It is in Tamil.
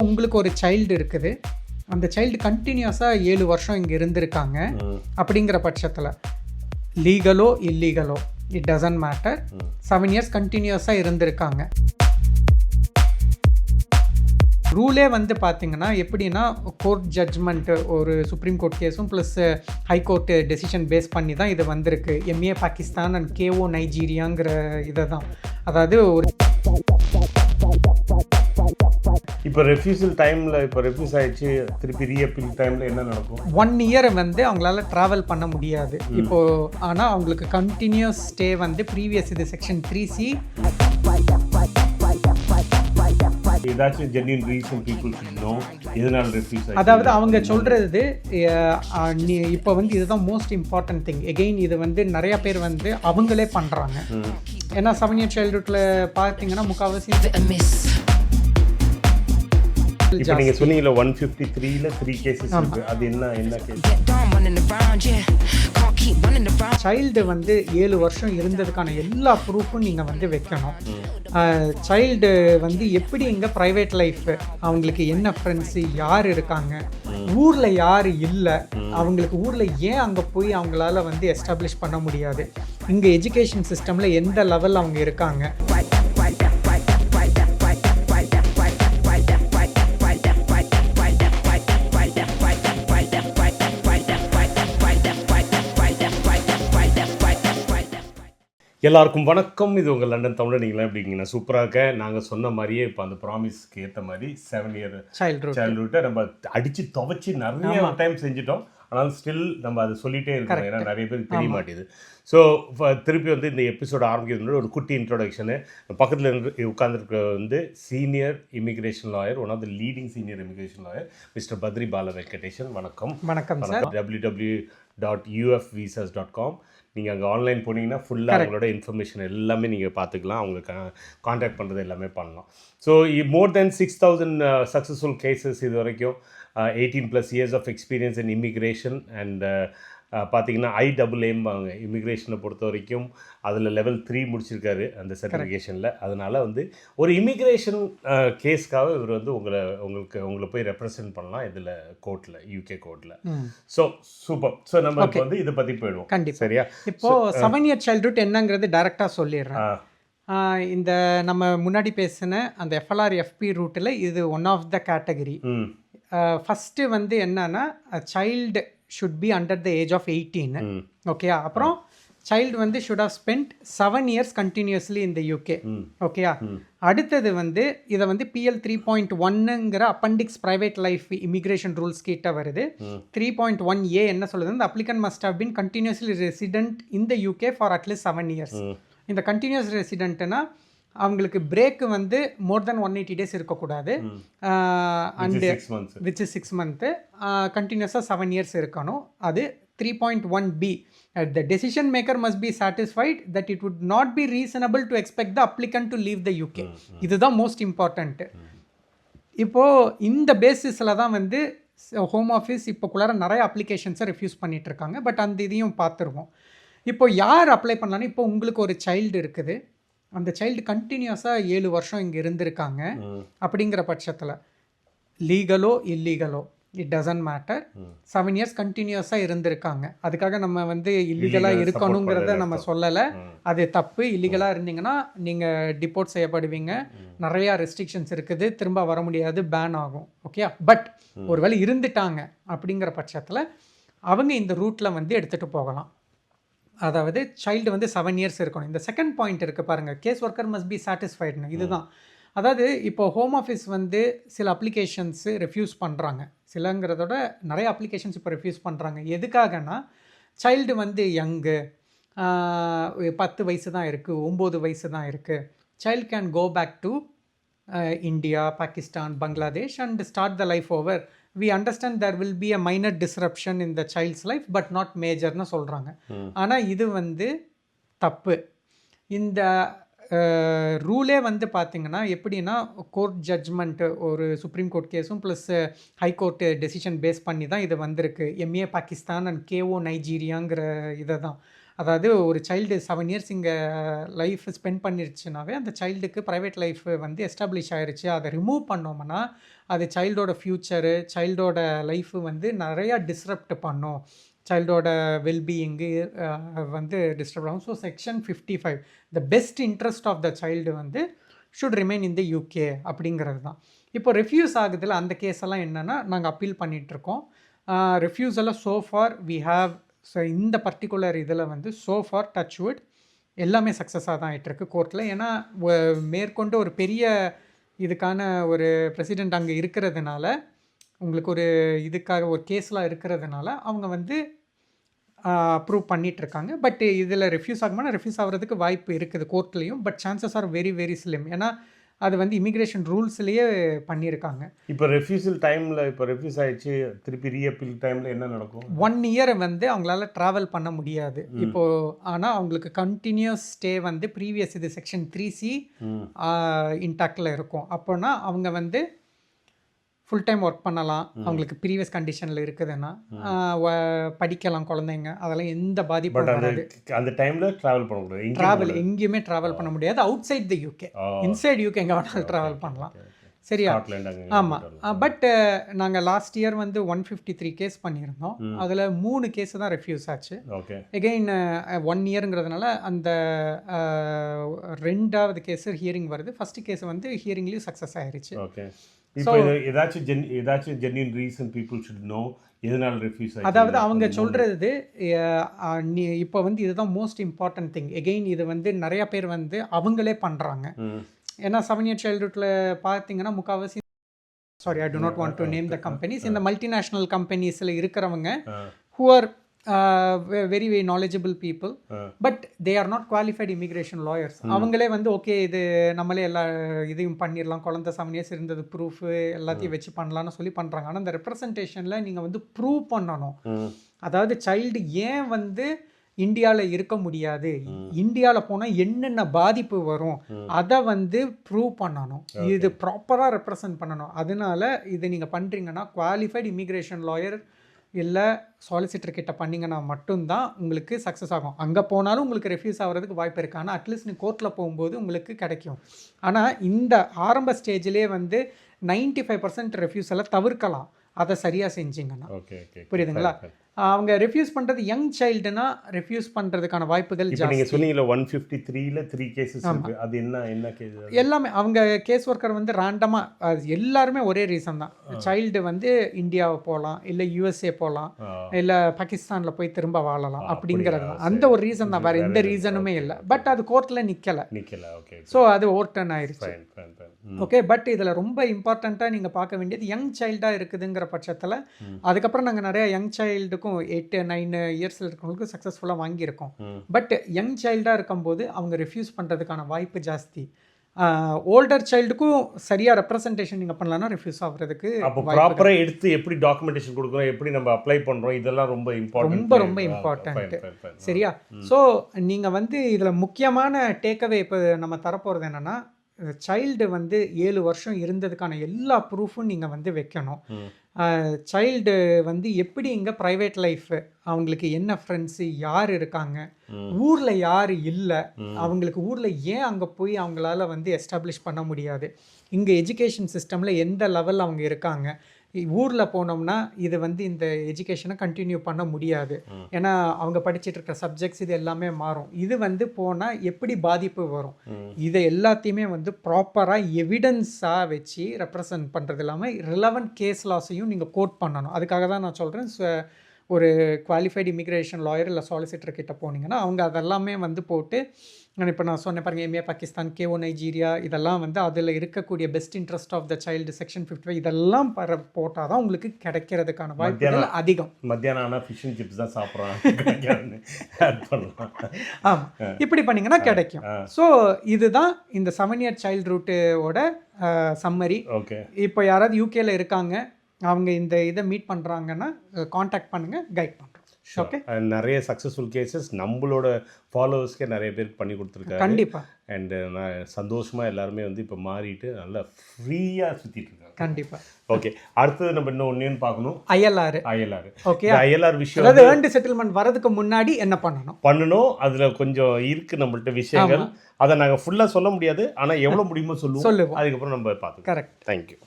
உங்களுக்கு ஒரு சைல்டு இருக்குது, அந்த சைல்டு கண்டினியூஸாக 7 வருஷம் இங்கே இருந்திருக்காங்க அப்படிங்கிற பட்சத்தில் லீகலோ இல்லீகலோ இட் டசன்ட் மேட்டர், 7 இயர்ஸ் கண்டினியூஸாக இருந்திருக்காங்க. ரூலே வந்து பார்த்தீங்கன்னா எப்படின்னா, கோர்ட் ஜட்ஜ்மெண்ட்டு ஒரு சுப்ரீம் கோர்ட் கேஸும் ப்ளஸ் ஹைகோர்ட்டு டெசிஷன் பேஸ் பண்ணி தான் இது வந்திருக்கு. எம்ஏ பாகிஸ்தான் அண்ட் கேஓ நைஜீரியாங்கிற இதை தான். அதாவது ஒரு இப்போ ரெஃப்யூசல் டைமில் இப்போ ரெஃப்யூஸ் ஆகிடுச்சு, திருப்பி ரீஅப்பீல் டைமில் என்ன நடக்கும்? 1 இயர் வந்து அவங்களால ட்ராவல் பண்ண முடியாது இப்போது. ஆனால் அவங்களுக்கு கண்டினியூஸ் ஸ்டே வந்து ப்ரீவியஸ் இது செக்ஷன் 3C. ஏதாச்சும் genuine reason people should know எதனால ரெஃப்யூஸ் ஆகிடுச்சு. அதாவது அவங்க சொல்கிறது இப்போ வந்து இதுதான் மோஸ்ட் இம்பார்ட்டன்ட் திங். எகெயின் இது வந்து நிறையா பேர் வந்து அவங்களே பண்ணுறாங்க. ஏன்னா 7 இயர் சைல்டுஹுட்டில் பார்த்தீங்கன்னா முக்கால்வாசி இப்போ நீங்கள் சொன்னீங்களா 153ல் 3 கேசஸ் இருக்குது, அது என்ன கேஸ்? சைல்டு வந்து 7 வருஷம் இருந்ததுக்கான எல்லா ப்ரூஃபும் நீங்கள் வந்து வைக்கணும். சைல்டு வந்து எப்படி இங்கே ப்ரைவேட் லைஃப், அவங்களுக்கு என்ன ஃப்ரெண்ட்ஸு, யார் இருக்காங்க, ஊரில் யார் இல்லை, அவங்களுக்கு ஊரில் ஏன் அங்கே போய் அவங்களால வந்து எஸ்டாப்ளிஷ் பண்ண முடியாது, இங்கே எஜுகேஷன் சிஸ்டமில் எந்த லெவலில் அவங்க இருக்காங்க. எல்லாருக்கும் வணக்கம். இது உங்கள் லண்டன் தமிழ். நீங்களாம் எப்படிங்கன்னா சூப்பராக இருக்க. நாங்கள் சொன்ன மாதிரியே இப்போ அந்த ப்ராமிஸ்க்கு ஏற்ற மாதிரி 7 இயர் சைல்ட்ஹுட்டை நம்ம அடித்து துவைச்சி நிறைய டைம் செஞ்சிட்டோம். ஆனாலும் ஸ்டில் நம்ம அதை சொல்லிகிட்டே இருக்கோம், ஏன்னா நிறைய பேருக்கு தெரிய மாட்டேது. ஸோ திருப்பி வந்து இந்த எபிசோட ஆரம்பிக்கிறது ஒரு குட்டி இன்ட்ரோடக்ஷனு. பக்கத்தில் உட்காந்துருக்க வந்து senior immigration lawyer, one of the leading senior immigration lawyer mister Badri Bala Venkatesan. வணக்கம். வணக்கம் சார். www.ufvisas.com. நீங்கள் அங்கே ஆன்லைன் போனீங்கன்னா ஃபுல்லாக அவங்களோட இன்ஃபர்மேஷன் எல்லாமே நீங்கள் பார்த்துக்கலாம், அவங்களுக்கு காண்டாக்ட் பண்ணுறது எல்லாமே பண்ணலாம். So more than 6,000 successful cases இது வரைக்கும், 18+ years of experience in immigration and பார்த்தீங்கன்னா IAAM வாங்க இமிக்ரேஷனை பொறுத்த வரைக்கும் அதில் லெவல் 3 முடிச்சிருக்காரு அந்த சர்டிஃபிகேஷனில். அதனால் வந்து ஒரு இமிக்ரேஷன் கேஸ்க்காக இவர் வந்து உங்களை போய் ரெப்ரசன்ட் பண்ணலாம் இதில் கோர்ட்டில், UK கோர்ட்டில். So super. ஸோ நம்ம இப்போ வந்து இதை பற்றி போயிடுவோம். கண்டிப்பாக. சரியா? இப்போது 7 இயர் சைல்ட்ஹுட் என்னங்கிறது டேரெக்டாக சொல்லிடுறேன். இந்த நம்ம முன்னாடி பேசின அந்த FLR-FP ரூட்டில் இது one of the category. First வந்து என்னன்னா, child should be under the age of 18. Okay. அப்புறம் சைல்டு வந்து should have spent 7 years continuously in the UK. ஓகேயா? அடுத்தது வந்து இதை வந்து PL 3.1ங்கிற appendix private life immigration rules கிட்ட வருது. 3.1A என்ன சொல்லுது, the applicant must have been continuously resident in the UK for at least 7 years. இந்த கண்டினியூஸ் ரெசிடென்ட்னா அவங்களுக்கு பிரேக்கு வந்து மோர் தென் 180 days இருக்கக்கூடாது. And which is 6 months. கண்டினியூஸாக 7 years இருக்கணும். அது 3.1B. The decision maker must be satisfied that it would not be reasonable to expect the applicant to leave the UK. இதுதான் மோஸ்ட் இம்பார்ட்டண்ட்டு. இப்போது இந்த பேசிஸில் தான் வந்து ஹோம் ஆஃபீஸ் இப்போக்குள்ளார நிறைய அப்ளிகேஷன்ஸை ரெஃப்யூஸ் பண்ணிகிட்ருக்காங்க. பட் அந்த இதையும் பார்த்துருவோம். இப்போ யார் அப்ளை பண்ணலான்னு, இப்போ உங்களுக்கு ஒரு சைல்டு இருக்குது, அந்த சைல்டு கண்டினியூஸாக 7 வருஷம் இங்கே இருந்திருக்காங்க அப்படிங்கிற பட்சத்தில் லீகலோ இல்லீகலோ இட் டசன்ட் மேட்டர், 7 இயர்ஸ் கண்டினியூஸாக இருந்திருக்காங்க. அதுக்காக நம்ம வந்து இல்லீகலாக இருக்கணுங்கிறத நம்ம சொல்லலை, அது தப்பு. இல்லீகலாக இருந்தீங்கன்னா நீங்கள் டிபோர்ட் செய்யப்படுவீங்க, நிறையா ரெஸ்ட்ரிக்ஷன்ஸ் இருக்குது, திரும்ப வர முடியாது, பேன் ஆகும். ஓகே. பட் ஒருவேளை இருந்துட்டாங்க அப்படிங்கிற பட்சத்தில் அவங்க இந்த ரூட்டில் வந்து எடுத்துகிட்டு போகலாம். அதாவது சைல்டு வந்து 7 இயர்ஸ் இருக்கணும். இந்த செகண்ட் பாயிண்ட் இருக்குது பாருங்கள், கேஸ் ஒர்க்கர் மஸ்ட் பி சாட்டிஸ்ஃபைடுன்னு. இதுதான். அதாவது இப்போ ஹோம் ஆஃபீஸ் வந்து சில அப்ளிகேஷன்ஸு ரெஃப்யூஸ் பண்ணுறாங்க. சிலங்கிறதோட நிறைய அப்ளிகேஷன்ஸ் இப்போ ரெஃப்யூஸ் பண்ணுறாங்க. எதுக்காகனா, சைல்டு வந்து யங்கு, 10 வயசு தான் இருக்குது, 9 வயசு தான் இருக்குது. Child can go back to India, Pakistan, Bangladesh and start the life over. we understand there will be a minor disruption in the child's life but not major னு சொல்கிறாங்க. ஆனால் இது வந்து தப்பு. இந்த ரூலே வந்து பார்த்திங்கன்னா எப்படின்னா, கோர்ட் ஜட்ஜ்மெண்ட்டு ஒரு சுப்ரீம் கோர்ட் கேஸும் ப்ளஸ் ஹைகோர்ட்டு டெசிஷன் பேஸ் பண்ணி தான் இது வந்திருக்கு. எம்ஏ பாகிஸ்தான் அண்ட் கேஓ நைஜீரியாங்கிற இதை தான். அதாவது ஒரு சைல்டு 7 இயர்ஸ் இங்கே லைஃப் ஸ்பெண்ட் பண்ணிருச்சுனாவே அந்த சைல்டுக்கு ப்ரைவேட் லைஃப் வந்து எஸ்டாப்ளிஷ் ஆகிருச்சு. அதை ரிமூவ் பண்ணோம்னா அது சைல்டோட ஃப்யூச்சரு, சைல்டோட லைஃபு வந்து நிறையா டிஸ்ரப்ட் பண்ணும், சைல்டோட வெல்பீயிங்கு வந்து டிஸ்டர்ப் ஆகும். So section 55 the best interest of the child வந்து should remain in the UK அப்படிங்கிறது தான். இப்போ ரெஃப்யூஸ் ஆகுதுல அந்த கேஸ் எல்லாம் என்னென்னா நாங்கள் அப்பீல் பண்ணிகிட்ருக்கோம். ரெஃப்யூஸெல்லாம் சோஃபார் வி ஹாவ், ஸோ இந்த பர்டிகுலர் இதில் வந்து சோஃபார் டச்வுட் எல்லாமே சக்ஸஸாக தான் ஆகிட்டுருக்கு கோர்ட்டில். ஏன்னா மேற்கொண்டு ஒரு பெரிய இதுக்கான ஒரு பிரசிடெண்ட் அங்கே இருக்கிறதுனால, உங்களுக்கு ஒரு இதுக்காக ஒரு கேஸ்லாம் இருக்கிறதுனால அவங்க வந்து ப்ரூவ் பண்ணிகிட்ருக்காங்க. பட் இதில் ரெஃப்யூஸ் ஆகுமானா ரெஃப்யூஸ் ஆகிறதுக்கு வாய்ப்பு இருக்குது கோர்ட்லேயும். But chances are very very slim. ஏன்னா அது வந்து இமிக்ரேஷன் ரூல்ஸ்லேயே பண்ணியிருக்காங்க. இப்போ ரெஃப்யூசல் டைமில் இப்போ ரெஃப்யூஸ் ஆகிடுச்சு, திருப்பி ரீஅப்பீல் டைமில் என்ன நடக்கும்? 1 இயர் வந்து அவங்களால ட்ராவல் பண்ண முடியாது இப்போது. ஆனால் அவங்களுக்கு கண்டினியூஸ் ஸ்டே வந்து ப்ரீவியஸ் இது செக்ஷன் 3C இன்டாக்டில் இருக்கும். அப்போனா அவங்க வந்து ஃபுல் டைம் ஒர்க் பண்ணலாம், அவங்களுக்கு ப்ரீவியஸ் கண்டிஷனில் இருக்குதுன்னா படிக்கலாம் குழந்தைங்க, அதெல்லாம் எந்த பாதிப்பும் வராது. அந்த டைமில் ட்ராவல் பண்ணக்கூடாது, ட்ராவல் எங்கேயுமே ட்ராவல் பண்ண முடியாது. Outside the UK, inside UK எங்கே வேணாலும் ட்ராவல் பண்ணலாம். சரியா? ஆமாம். பட் நாங்கள் லாஸ்ட் இயர் வந்து 153 கேஸ் பண்ணியிருந்தோம். அதில் 3 கேஸ் தான் ரெஃப்யூஸ் ஆச்சு. எகெயின் 1 இயருங்கிறதுனால அந்த 2வது கேஸ் ஹியரிங் வருது. ஃபர்ஸ்ட் கேஸ் வந்து ஹியரிங்லேயும் சக்ஸஸ் ஆயிருச்சு. இப்போ ஏதாச்சும் genuine reason people should know எதனால ரெஃப்யூஸ் ஆச்சு. அதாவது அவங்க சொல்கிறது இப்போ வந்து இதுதான் மோஸ்ட் இம்பார்ட்டன்ட் திங். எகெயின் இது வந்து நிறையா பேர் வந்து அவங்களே பண்ணுறாங்க. ஏன்னா 7 இயர் சைல்ட்ஹுட்டில் பார்த்தீங்கன்னா முக்கால்வாசி, sorry I to not want to name the companies, இந்த மல்டிநேஷ்னல் கம்பெனிஸில் இருக்கிறவங்க who are very very knowledgeable people, but they are not qualified immigration lawyers. அவங்களே வந்து ஓகே இது நம்மளே எல்லா இதையும் பண்ணிடலாம், குழந்தை 7 இயர்ஸ் இருந்தது ப்ரூஃபு எல்லாத்தையும் வச்சு பண்ணலான்னு சொல்லி பண்ணுறாங்க. ஆனால் அந்த ரெப்ரசன்டேஷனில் நீங்கள் வந்து ப்ரூவ் பண்ணணும். அதாவது சைல்டு ஏன் வந்து இந்தியாவில் இருக்க முடியாது, இந்தியாவில் போனால் என்னென்ன பாதிப்பு வரும், அதை வந்து ப்ரூவ் பண்ணணும். இது ப்ராப்பராக ரெப்ரசன்ட் பண்ணணும். அதனால இது நீங்கள் பண்ணுறீங்கன்னா குவாலிஃபைடு இமிக்ரேஷன் லாயர் இல்லை சாலிசிட்டர் கிட்ட பண்ணிங்கன்னா மட்டும்தான் உங்களுக்கு சக்ஸஸ் ஆகும். அங்கே போனாலும் உங்களுக்கு ரெஃப்யூஸ் ஆகிறதுக்கு வாய்ப்பு இருக்குது. ஆனால் அட்லீஸ்ட் நீ கோர்ட்டில் போகும்போது உங்களுக்கு கிடைக்கும். ஆனால் இந்த ஆரம்ப ஸ்டேஜ்லேயே வந்து 95% ரெஃப்யூஸ் எல்லாம் தவிர்க்கலாம், அதை சரியாக செஞ்சிங்கன்னா. புரியுதுங்களா? அவங்க ரெஃப்யூஸ் பண்ணுறது யங் சைல்டுனா ரெஃப்யூஸ் பண்ணுறதுக்கான வாய்ப்புகள் ஜாஸ்தி. நீங்கள் சொன்னீங்களா 153ல 3 கேசஸ் இருக்கு. அது என்ன கேஸ்? எல்லாமே அவங்க கேஸ் ஒர்க்கர் வந்து ரேண்டமாக எல்லாருமே ஒரே ரீசன் தான். சைல்டு வந்து இந்தியாவை போகலாம், இல்லை USA போகலாம், இல்லை பாகிஸ்தானில் போய் திரும்ப வாழலாம் அப்படிங்கிறது தான். அந்த ஒரு ரீசன் தான், வேறு எந்த ரீசனுமே இல்லை. பட் அது கோர்ட்டில் நிற்கலை. ஓகே. ஸோ அது ஓவர்டர்ன் ஆயிடுச்சு. ஓகே. பட் இதில் ரொம்ப இம்பார்ட்டண்ட்டாக நீங்கள் பார்க்க வேண்டியது யங் சைல்டாக இருக்குதுங்கிற பட்சத்தில், அதுக்கப்புறம் நாங்கள் நிறையா யங் சைல்டுக்கும் 8-9 இயர்ஸில் இருக்கிறவங்களுக்கு சக்ஸஸ்ஃபுல்லாக வாங்கியிருக்கோம். பட் யங் சைல்டாக இருக்கும்போது அவங்க ரெஃப்யூஸ் பண்ணுறதுக்கான வாய்ப்பு ஜாஸ்தி. ஓல்டர் சைல்டுக்கும் சரியாக ரெப்ரசன்டேஷன் நீங்கள் பண்ணலாம்னா ரெஃப்யூஸ் ஆகிறதுக்கு. அப்போ ப்ராப்பராக எடுத்து எப்படி டாக்குமெண்டேஷன் கொடுக்குறோம், எப்படி நம்ம அப்ளை பண்ணுறோம், இதெல்லாம் ரொம்ப இம்பார்ட்டன்ட். சரியா? ஸோ நீங்கள் வந்து இதில் முக்கியமான டேக்அவே இப்போ நம்ம தரப்போகிறது என்னென்னா, சைல்டு வந்து 7 வருஷம் இருந்ததுக்கான எல்லா ப்ரூஃபும் நீங்கள் வந்து வைக்கணும். சைல்டு வந்து எப்படி இங்கே ப்ரைவேட் லைஃப், அவங்களுக்கு என்ன ஃப்ரெண்ட்ஸு, யார் இருக்காங்க, ஊரில் யார் இல்லை, அவங்களுக்கு ஊரில் ஏன் அங்கே போய் அவங்களால வந்து எஸ்டாப்ளிஷ் பண்ண முடியாது, இங்கே எஜுகேஷன் சிஸ்டமில் எந்த லெவலில் அவங்க இருக்காங்க, ஊரில் போனோம்னா இது வந்து இந்த எஜுகேஷனை கண்டினியூ பண்ண முடியாது, ஏன்னா அவங்க படிச்சுட்டு இருக்கிற சப்ஜெக்ட்ஸ் இது எல்லாமே மாறும், இது வந்து போனால் எப்படி பாதிப்பு வரும், இதை எல்லாத்தையுமே வந்து ப்ராப்பராக எவிடன்ஸாக வச்சு ரெப்ரசன்ட் பண்ணுறது இல்லாமல் ரிலவெண்ட் கேஸ் லாஸையும் நீங்கள் கோட் பண்ணணும். அதுக்காக தான் நான் சொல்கிறேன், ஒரு குவாலிஃபைடு இமிக்ரேஷன் லாயர் இல்லை சாலிசிட்டர் கிட்ட போனீங்கன்னா அவங்க அதெல்லாமே வந்து போட்டு, இப்போ நான் சொன்னேன் பாருங்கள், எம்ஏ பாகிஸ்தான், KO நைஜீரியா, இதெல்லாம் வந்து அதில் இருக்கக்கூடிய best interest of the child section 55 இதெல்லாம் போட்டால் தான் உங்களுக்கு கிடைக்கிறதுக்கான வாய்ப்புகள் அதிகம். மத்தியானம் ஆனால் ஃபிஷ் அண்ட் சிப்ஸ் தான் சாப்பிட்றாங்க. ஆமாம், இப்படி பண்ணிங்கன்னா கிடைக்கும். ஸோ இதுதான் இந்த 7 இயர் சைல்டு ரூட்டோட சம்மரி. ஓகே. இப்போ யாராவது யூகேல இருக்காங்க, அவங்க இந்த இதை மீட் பண்ணுறாங்கன்னா காண்டாக்ட் பண்ணுங்கள், கைட் பண்ணுறோம். ஓகே. நிறைய சக்ஸஸ்ஃபுல் கேசஸ் நம்மளோட ஃபாலோவர்ஸ்க்கே நிறைய பேருக்கு பண்ணி கொடுத்துருக்காங்க. கண்டிப்பாக. அண்ட் நான் சந்தோஷமாக எல்லாருமே வந்து இப்போ மாறிட்டு நல்லா ஃப்ரீயாக சுற்றிட்டு இருக்காங்க. கண்டிப்பாக. ஓகே. அடுத்தது நம்ம இன்னும் ஒன்றையும் பார்க்கணும், ILR. ஓகே. ILR விஷயம், அதாவது ஏர்ன்டு செட்டில்மெண்ட் வரதுக்கு முன்னாடி என்ன பண்ணணும், அதில் கொஞ்சம் இருக்குது நம்மள்ட்ட விஷயங்கள். அதை நாங்கள் ஃபுல்லாக சொல்ல முடியாது, ஆனால் எவ்வளோ முடியுமோ சொல்லுவோம். அதுக்கப்புறம் நம்ம பார்த்துக்கலாம். கரெக்ட். தேங்க்யூ.